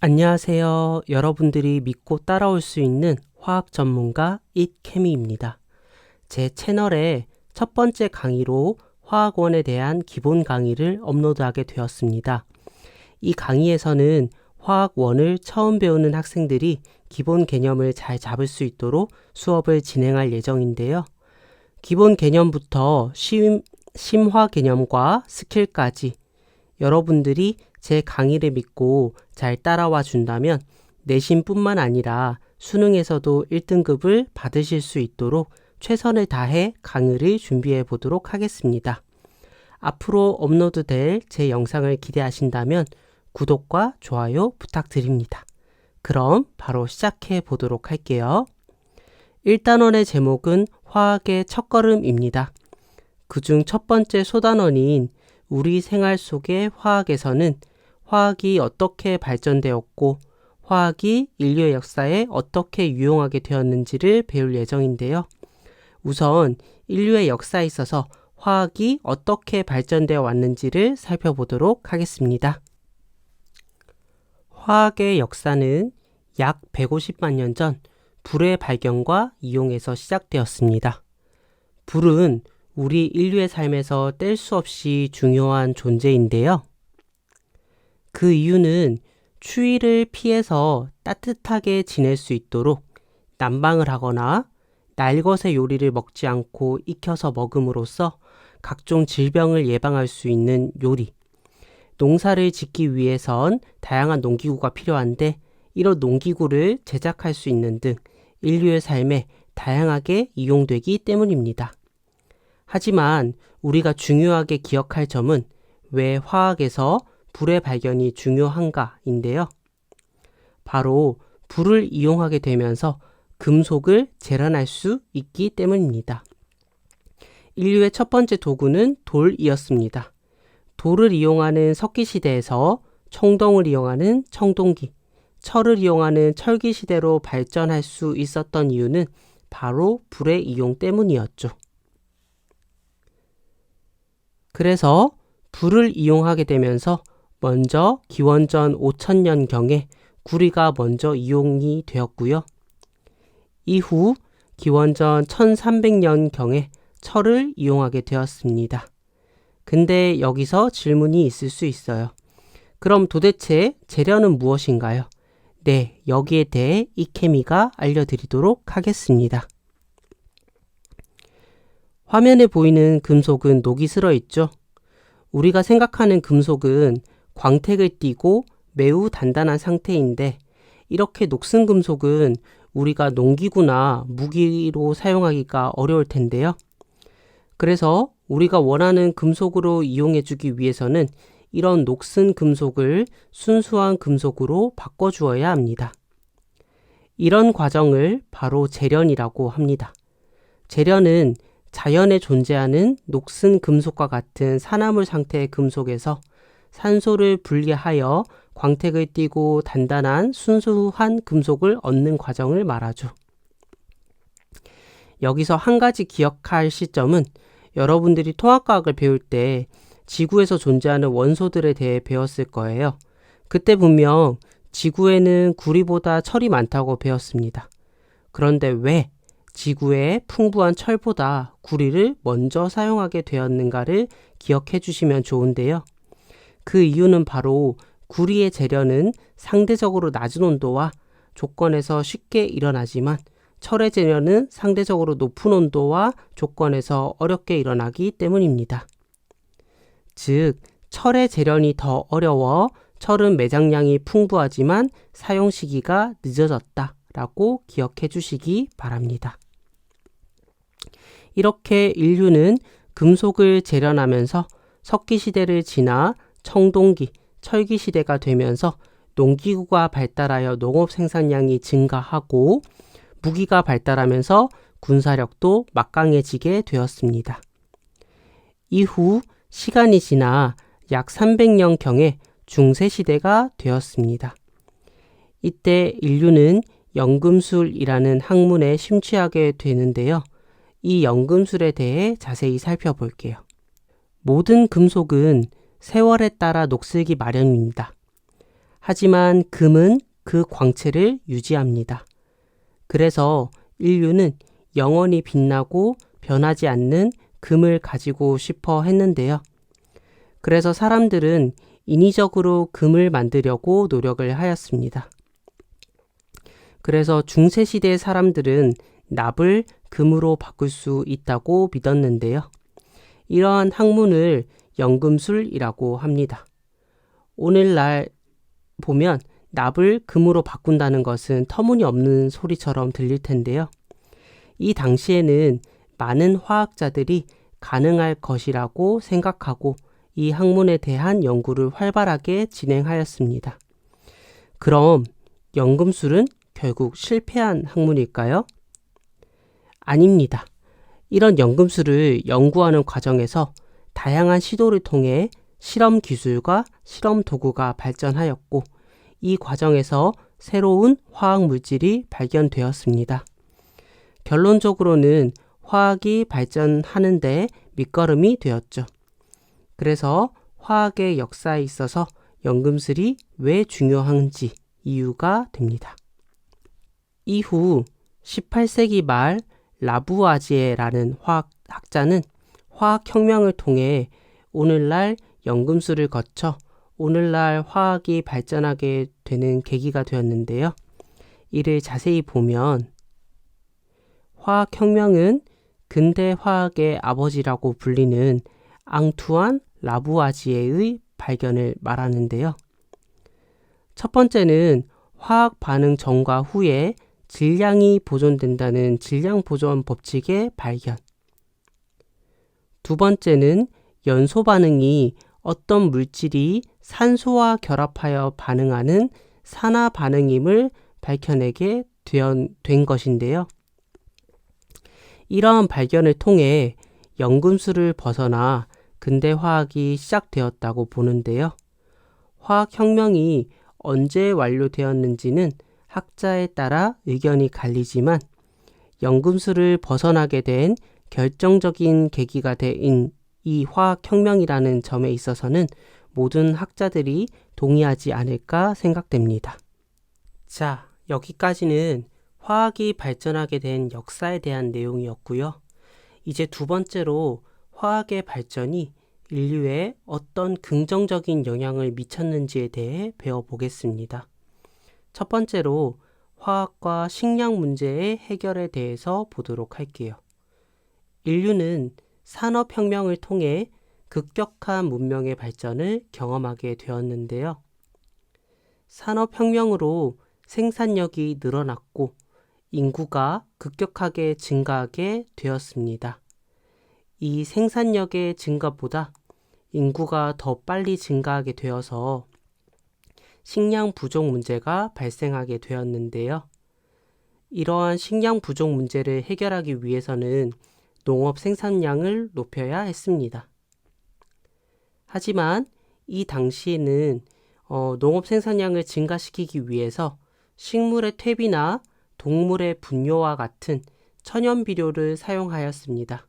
안녕하세요. 여러분들이 믿고 따라올 수 있는 화학 전문가 잇케미입니다. 제 채널에 첫 번째 강의로 화학원에 대한 기본 강의를 업로드하게 되었습니다. 이 강의에서는 화학원을 처음 배우는 학생들이 기본 개념을 잘 잡을 수 있도록 수업을 진행할 예정인데요. 기본 개념부터 심화 개념과 스킬까지 여러분들이 제 강의를 믿고 잘 따라와 준다면 내신뿐만 아니라 수능에서도 1등급을 받으실 수 있도록 최선을 다해 강의를 준비해 보도록 하겠습니다. 앞으로 업로드될 제 영상을 기대하신다면 구독과 좋아요 부탁드립니다. 그럼 바로 시작해 보도록 할게요. 1단원의 제목은 화학의 첫걸음입니다. 그중 첫 번째 소단원인 우리 생활 속의 화학에서는 화학이 어떻게 발전되었고 화학이 인류의 역사에 어떻게 유용하게 되었는지를 배울 예정인데요. 우선 인류의 역사에 있어서 화학이 어떻게 발전되어 왔는지를 살펴보도록 하겠습니다. 화학의 역사는 약 150만 년 전 불의 발견과 이용에서 시작되었습니다. 불은 우리 인류의 삶에서 뗄 수 없이 중요한 존재인데요. 그 이유는 추위를 피해서 따뜻하게 지낼 수 있도록 난방을 하거나 날것의 요리를 먹지 않고 익혀서 먹음으로써 각종 질병을 예방할 수 있는 요리, 농사를 짓기 위해선 다양한 농기구가 필요한데 이런 농기구를 제작할 수 있는 등 인류의 삶에 다양하게 이용되기 때문입니다. 하지만 우리가 중요하게 기억할 점은 왜 화학에서 불의 발견이 중요한가인데요. 바로 불을 이용하게 되면서 금속을 재련할 수 있기 때문입니다. 인류의 첫 번째 도구는 돌이었습니다. 돌을 이용하는 석기시대에서 청동을 이용하는 청동기, 철을 이용하는 철기시대로 발전할 수 있었던 이유는 바로 불의 이용 때문이었죠. 그래서 불을 이용하게 되면서 먼저 기원전 5000년경에 구리가 먼저 이용이 되었고요. 이후 기원전 1300년경에 철을 이용하게 되었습니다. 근데 여기서 질문이 있을 수 있어요. 그럼 도대체 재련은 무엇인가요? 네, 여기에 대해 잇케미가 알려드리도록 하겠습니다. 화면에 보이는 금속은 녹이 슬어 있죠. 우리가 생각하는 금속은 광택을 띠고 매우 단단한 상태인데 이렇게 녹슨 금속은 우리가 농기구나 무기로 사용하기가 어려울 텐데요. 그래서 우리가 원하는 금속으로 이용해주기 위해서는 이런 녹슨 금속을 순수한 금속으로 바꿔주어야 합니다. 이런 과정을 바로 재련이라고 합니다. 재련은 자연에 존재하는 녹슨 금속과 같은 산화물 상태의 금속에서 산소를 분리하여 광택을 띠고 단단한 순수한 금속을 얻는 과정을 말하죠. 여기서 한 가지 기억할 시점은 여러분들이 통합과학을 배울 때 지구에서 존재하는 원소들에 대해 배웠을 거예요. 그때 분명 지구에는 구리보다 철이 많다고 배웠습니다. 그런데 왜 지구에 풍부한 철보다 구리를 먼저 사용하게 되었는가를 기억해 주시면 좋은데요. 그 이유는 바로 구리의 재련은 상대적으로 낮은 온도와 조건에서 쉽게 일어나지만 철의 재련은 상대적으로 높은 온도와 조건에서 어렵게 일어나기 때문입니다. 즉, 철의 재련이 더 어려워 철은 매장량이 풍부하지만 사용 시기가 늦어졌다라고 기억해 주시기 바랍니다. 이렇게 인류는 금속을 재련하면서 석기시대를 지나 청동기, 철기시대가 되면서 농기구가 발달하여 농업 생산량이 증가하고 무기가 발달하면서 군사력도 막강해지게 되었습니다. 이후 시간이 지나 약 300년경에 중세시대가 되었습니다. 이때 인류는 연금술이라는 학문에 심취하게 되는데요. 이 연금술에 대해 자세히 살펴볼게요. 모든 금속은 세월에 따라 녹슬기 마련입니다. 하지만 금은 그 광채를 유지합니다. 그래서 인류는 영원히 빛나고 변하지 않는 금을 가지고 싶어 했는데요. 그래서 사람들은 인위적으로 금을 만들려고 노력을 하였습니다. 그래서 중세시대 사람들은 납을 금으로 바꿀 수 있다고 믿었는데요. 이러한 학문을 연금술이라고 합니다. 오늘날 보면 납을 금으로 바꾼다는 것은 터무니없는 소리처럼 들릴 텐데요. 이 당시에는 많은 화학자들이 가능할 것이라고 생각하고 이 학문에 대한 연구를 활발하게 진행하였습니다. 그럼 연금술은 결국 실패한 학문일까요? 아닙니다. 이런 연금술을 연구하는 과정에서 다양한 시도를 통해 실험 기술과 실험 도구가 발전하였고 이 과정에서 새로운 화학 물질이 발견되었습니다. 결론적으로는 화학이 발전하는 데 밑거름이 되었죠. 그래서 화학의 역사에 있어서 연금술이 왜 중요한지 이유가 됩니다. 이후 18세기 말 라부아지에라는 화학자는 화학혁명을 통해 오늘날 연금술을 거쳐 오늘날 화학이 발전하게 되는 계기가 되었는데요. 이를 자세히 보면 화학혁명은 근대 화학의 아버지라고 불리는 앙투안 라부아지에의 발견을 말하는데요. 첫 번째는 화학 반응 전과 후에 질량이 보존된다는 질량 보존 법칙의 발견. 두 번째는 연소 반응이 어떤 물질이 산소와 결합하여 반응하는 산화 반응임을 밝혀내게 된 것인데요. 이러한 발견을 통해 연금술을 벗어나 근대 화학이 시작되었다고 보는데요. 화학혁명이 언제 완료되었는지는 학자에 따라 의견이 갈리지만 연금술을 벗어나게 된 결정적인 계기가 된 이 화학혁명이라는 점에 있어서는 모든 학자들이 동의하지 않을까 생각됩니다. 자, 여기까지는 화학이 발전하게 된 역사에 대한 내용이었고요. 이제 두 번째로 화학의 발전이 인류에 어떤 긍정적인 영향을 미쳤는지에 대해 배워보겠습니다. 첫 번째로 화학과 식량 문제의 해결에 대해서 보도록 할게요. 인류는 산업혁명을 통해 급격한 문명의 발전을 경험하게 되었는데요. 산업혁명으로 생산력이 늘어났고 인구가 급격하게 증가하게 되었습니다. 이 생산력의 증가보다 인구가 더 빨리 증가하게 되어서 식량 부족 문제가 발생하게 되었는데요. 이러한 식량 부족 문제를 해결하기 위해서는 농업 생산량을 높여야 했습니다. 하지만 이 당시에는 농업 생산량을 증가시키기 위해서 식물의 퇴비나 동물의 분뇨와 같은 천연 비료를 사용하였습니다.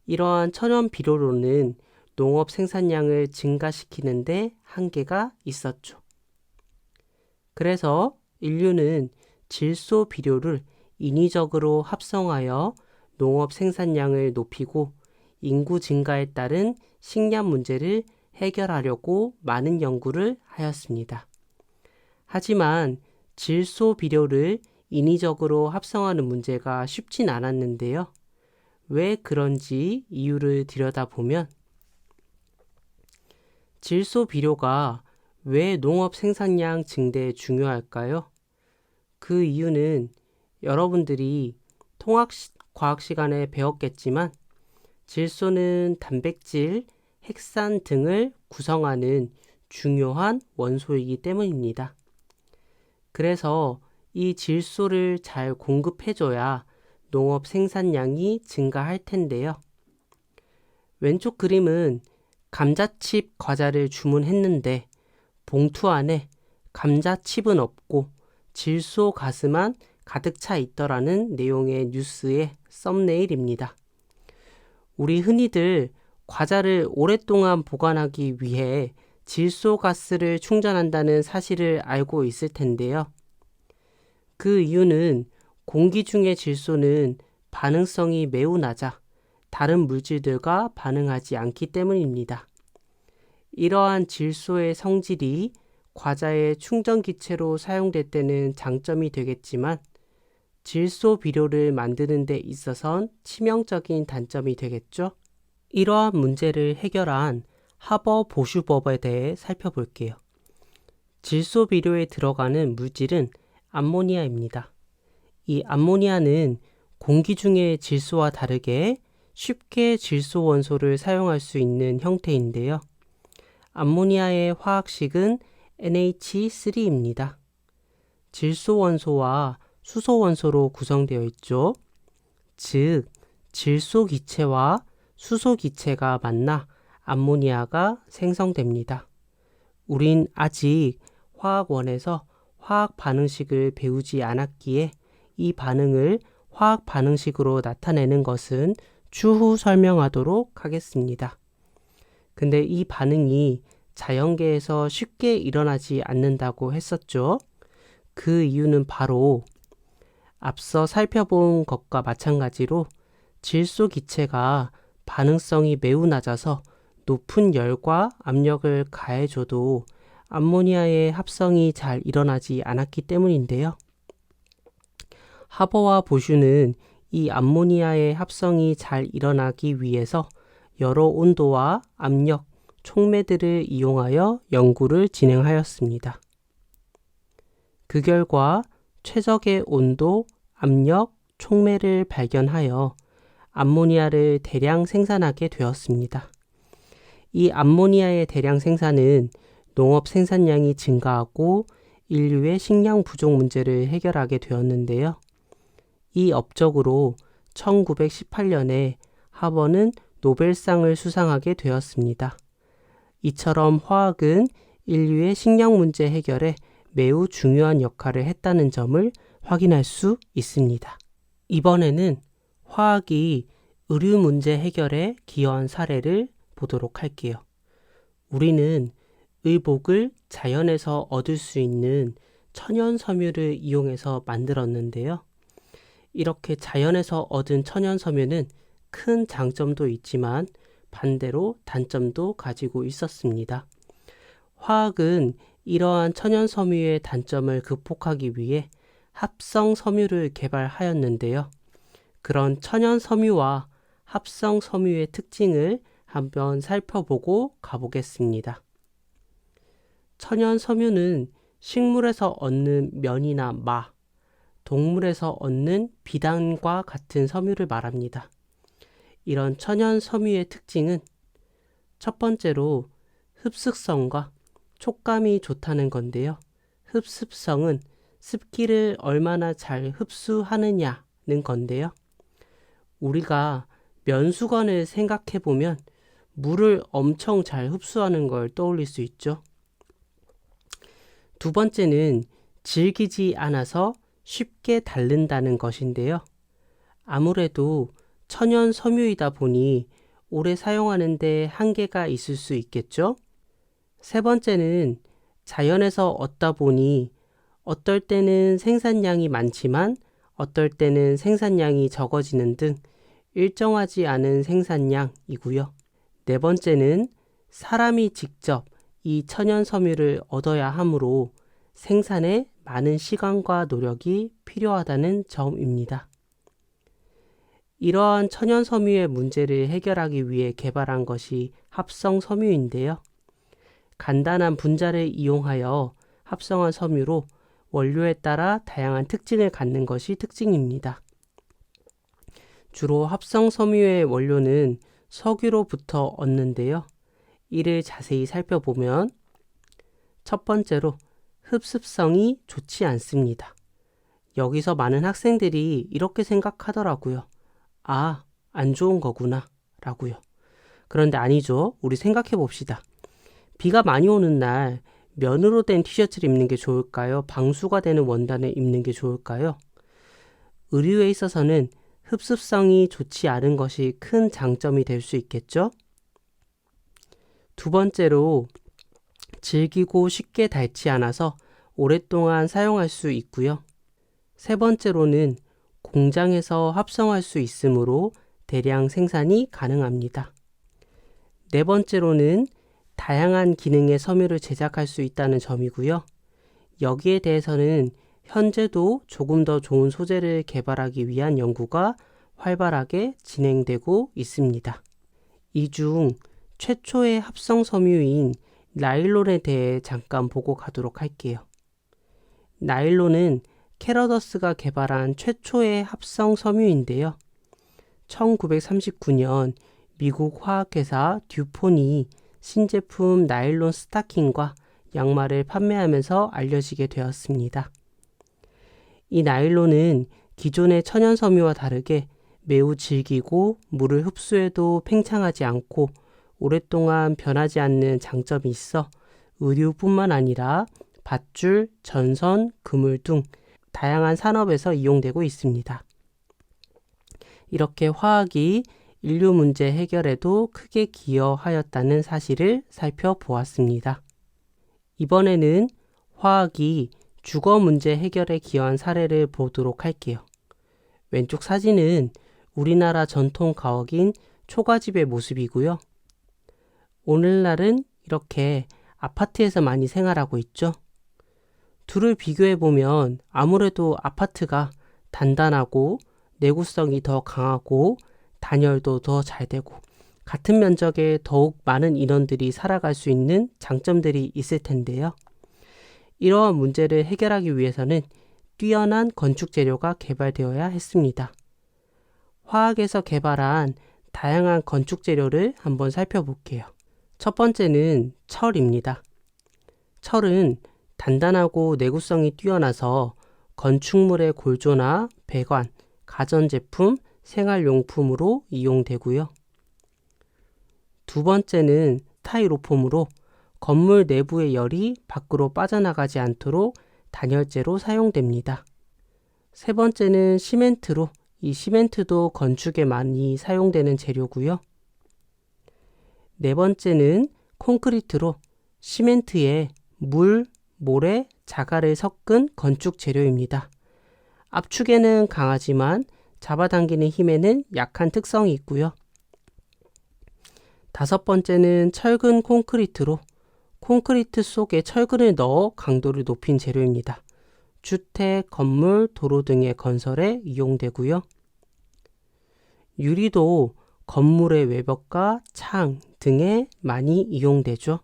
이러한 천연 비료로는 농업 생산량을 증가시키는데 한계가 있었죠. 그래서 인류는 질소 비료를 인위적으로 합성하여 농업 생산량을 높이고 인구 증가에 따른 식량 문제를 해결하려고 많은 연구를 하였습니다. 하지만 질소 비료를 인위적으로 합성하는 문제가 쉽진 않았는데요. 왜 그런지 이유를 들여다보면 질소 비료가 왜 농업 생산량 증대에 중요할까요? 그 이유는 여러분들이 통합과학 시간에 배웠겠지만 질소는 단백질, 핵산 등을 구성하는 중요한 원소이기 때문입니다. 그래서 이 질소를 잘 공급해줘야 농업 생산량이 증가할 텐데요. 왼쪽 그림은 감자칩 과자를 주문했는데 봉투 안에 감자칩은 없고 질소 가스만 가득 차 있더라는 내용의 뉴스의 썸네일입니다. 우리 흔히들 과자를 오랫동안 보관하기 위해 질소가스를 충전한다는 사실을 알고 있을 텐데요. 그 이유는 공기 중의 질소는 반응성이 매우 낮아 다른 물질들과 반응하지 않기 때문입니다. 이러한 질소의 성질이 과자의 충전기체로 사용될 때는 장점이 되겠지만 질소 비료를 만드는 데 있어선 치명적인 단점이 되겠죠? 이러한 문제를 해결한 하버 보슈법에 대해 살펴볼게요. 질소 비료에 들어가는 물질은 암모니아입니다. 이 암모니아는 공기 중의 질소와 다르게 쉽게 질소 원소를 사용할 수 있는 형태인데요. 암모니아의 화학식은 NH3입니다. 질소 원소와 수소 원소로 구성되어 있죠. 즉, 질소 기체와 수소 기체가 만나 암모니아가 생성됩니다. 우린 아직 화학원에서 화학 반응식을 배우지 않았기에 이 반응을 화학 반응식으로 나타내는 것은 추후 설명하도록 하겠습니다. 근데 이 반응이 자연계에서 쉽게 일어나지 않는다고 했었죠. 그 이유는 바로 앞서 살펴본 것과 마찬가지로 질소 기체가 반응성이 매우 낮아서 높은 열과 압력을 가해줘도 암모니아의 합성이 잘 일어나지 않았기 때문인데요. 하버와 보슈는 이 암모니아의 합성이 잘 일어나기 위해서 여러 온도와 압력, 촉매들을 이용하여 연구를 진행하였습니다. 그 결과 최적의 온도, 압력, 촉매를 발견하여 암모니아를 대량 생산하게 되었습니다. 이 암모니아의 대량 생산은 농업 생산량이 증가하고 인류의 식량 부족 문제를 해결하게 되었는데요. 이 업적으로 1918년에 하버는 노벨상을 수상하게 되었습니다. 이처럼 화학은 인류의 식량 문제 해결에 매우 중요한 역할을 했다는 점을 확인할 수 있습니다. 이번에는 화학이 의류 문제 해결에 기여한 사례를 보도록 할게요. 우리는 의복을 자연에서 얻을 수 있는 천연 섬유를 이용해서 만들었는데요. 이렇게 자연에서 얻은 천연 섬유는 큰 장점도 있지만 반대로 단점도 가지고 있었습니다. 화학은 이러한 천연 섬유의 단점을 극복하기 위해 합성 섬유를 개발하였는데요. 그런 천연 섬유와 합성 섬유의 특징을 한번 살펴보고 가보겠습니다. 천연 섬유는 식물에서 얻는 면이나 마, 동물에서 얻는 비단과 같은 섬유를 말합니다. 이런 천연 섬유의 특징은 첫 번째로 흡습성과 촉감이 좋다는 건데요. 흡습성은 습기를 얼마나 잘 흡수하느냐는 건데요. 우리가 면수건을 생각해 보면 물을 엄청 잘 흡수하는 걸 떠올릴 수 있죠. 두 번째는 질기지 않아서 쉽게 닳는다는 것인데요. 아무래도 천연 섬유이다 보니 오래 사용하는데 한계가 있을 수 있겠죠. 세 번째는 자연에서 얻다 보니 어떨 때는 생산량이 많지만 어떨 때는 생산량이 적어지는 등 일정하지 않은 생산량이고요. 네 번째는 사람이 직접 이 천연 섬유를 얻어야 하므로 생산에 많은 시간과 노력이 필요하다는 점입니다. 이러한 천연 섬유의 문제를 해결하기 위해 개발한 것이 합성 섬유인데요. 간단한 분자를 이용하여 합성한 섬유로 원료에 따라 다양한 특징을 갖는 것이 특징입니다. 주로 합성 섬유의 원료는 석유로부터 얻는데요. 이를 자세히 살펴보면 첫 번째로 흡습성이 좋지 않습니다. 여기서 많은 학생들이 이렇게 생각하더라고요. 아, 안 좋은 거구나 라고요. 그런데 아니죠. 우리 생각해 봅시다. 비가 많이 오는 날 면으로 된 티셔츠를 입는 게 좋을까요? 방수가 되는 원단을 입는 게 좋을까요? 의류에 있어서는 흡습성이 좋지 않은 것이 큰 장점이 될 수 있겠죠? 두 번째로 질기고 쉽게 닳지 않아서 오랫동안 사용할 수 있고요. 세 번째로는 공장에서 합성할 수 있으므로 대량 생산이 가능합니다. 네 번째로는 다양한 기능의 섬유를 제작할 수 있다는 점이고요. 여기에 대해서는 현재도 조금 더 좋은 소재를 개발하기 위한 연구가 활발하게 진행되고 있습니다. 이 중 최초의 합성 섬유인 나일론에 대해 잠깐 보고 가도록 할게요. 나일론은 캐러더스가 개발한 최초의 합성 섬유인데요. 1939년 미국 화학회사 듀폰이 신제품 나일론 스타킹과 양말을 판매하면서 알려지게 되었습니다. 이 나일론은 기존의 천연 섬유와 다르게 매우 질기고 물을 흡수해도 팽창하지 않고 오랫동안 변하지 않는 장점이 있어 의류뿐만 아니라 밧줄, 전선, 그물 등 다양한 산업에서 이용되고 있습니다. 이렇게 화학이 인류 문제 해결에도 크게 기여하였다는 사실을 살펴보았습니다. 이번에는 화학이 주거 문제 해결에 기여한 사례를 보도록 할게요. 왼쪽 사진은 우리나라 전통 가옥인 초가집의 모습이고요. 오늘날은 이렇게 아파트에서 많이 생활하고 있죠. 둘을 비교해 보면 아무래도 아파트가 단단하고 내구성이 더 강하고 단열도 더 잘 되고 같은 면적에 더욱 많은 인원들이 살아갈 수 있는 장점들이 있을 텐데요. 이러한 문제를 해결하기 위해서는 뛰어난 건축 재료가 개발되어야 했습니다. 화학에서 개발한 다양한 건축 재료를 한번 살펴볼게요. 첫 번째는 철입니다. 철은 단단하고 내구성이 뛰어나서 건축물의 골조나 배관, 가전제품, 생활용품으로 이용되고요. 두 번째는 스타이로폼으로 건물 내부의 열이 밖으로 빠져나가지 않도록 단열재로 사용됩니다. 세 번째는 시멘트로, 이 시멘트도 건축에 많이 사용되는 재료고요. 네 번째는 콘크리트로 시멘트에 물, 모래, 자갈을 섞은 건축 재료입니다. 압축에는 강하지만 잡아당기는 힘에는 약한 특성이 있고요. 다섯 번째는 철근 콘크리트로 콘크리트 속에 철근을 넣어 강도를 높인 재료입니다. 주택, 건물, 도로 등의 건설에 이용되고요. 유리도 건물의 외벽과 창 등에 많이 이용되죠.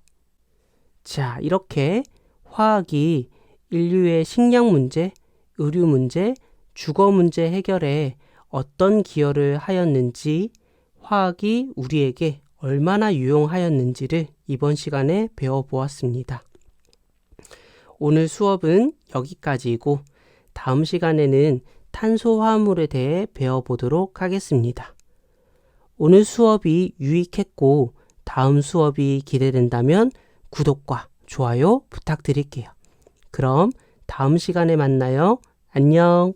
자, 이렇게 화학이 인류의 식량 문제, 의류 문제, 주거 문제 해결에 어떤 기여를 하였는지, 화학이 우리에게 얼마나 유용하였는지를 이번 시간에 배워보았습니다. 오늘 수업은 여기까지이고 다음 시간에는 탄소화합물에 대해 배워보도록 하겠습니다. 오늘 수업이 유익했고 다음 수업이 기대된다면 구독과 좋아요 부탁드릴게요. 그럼 다음 시간에 만나요. 안녕.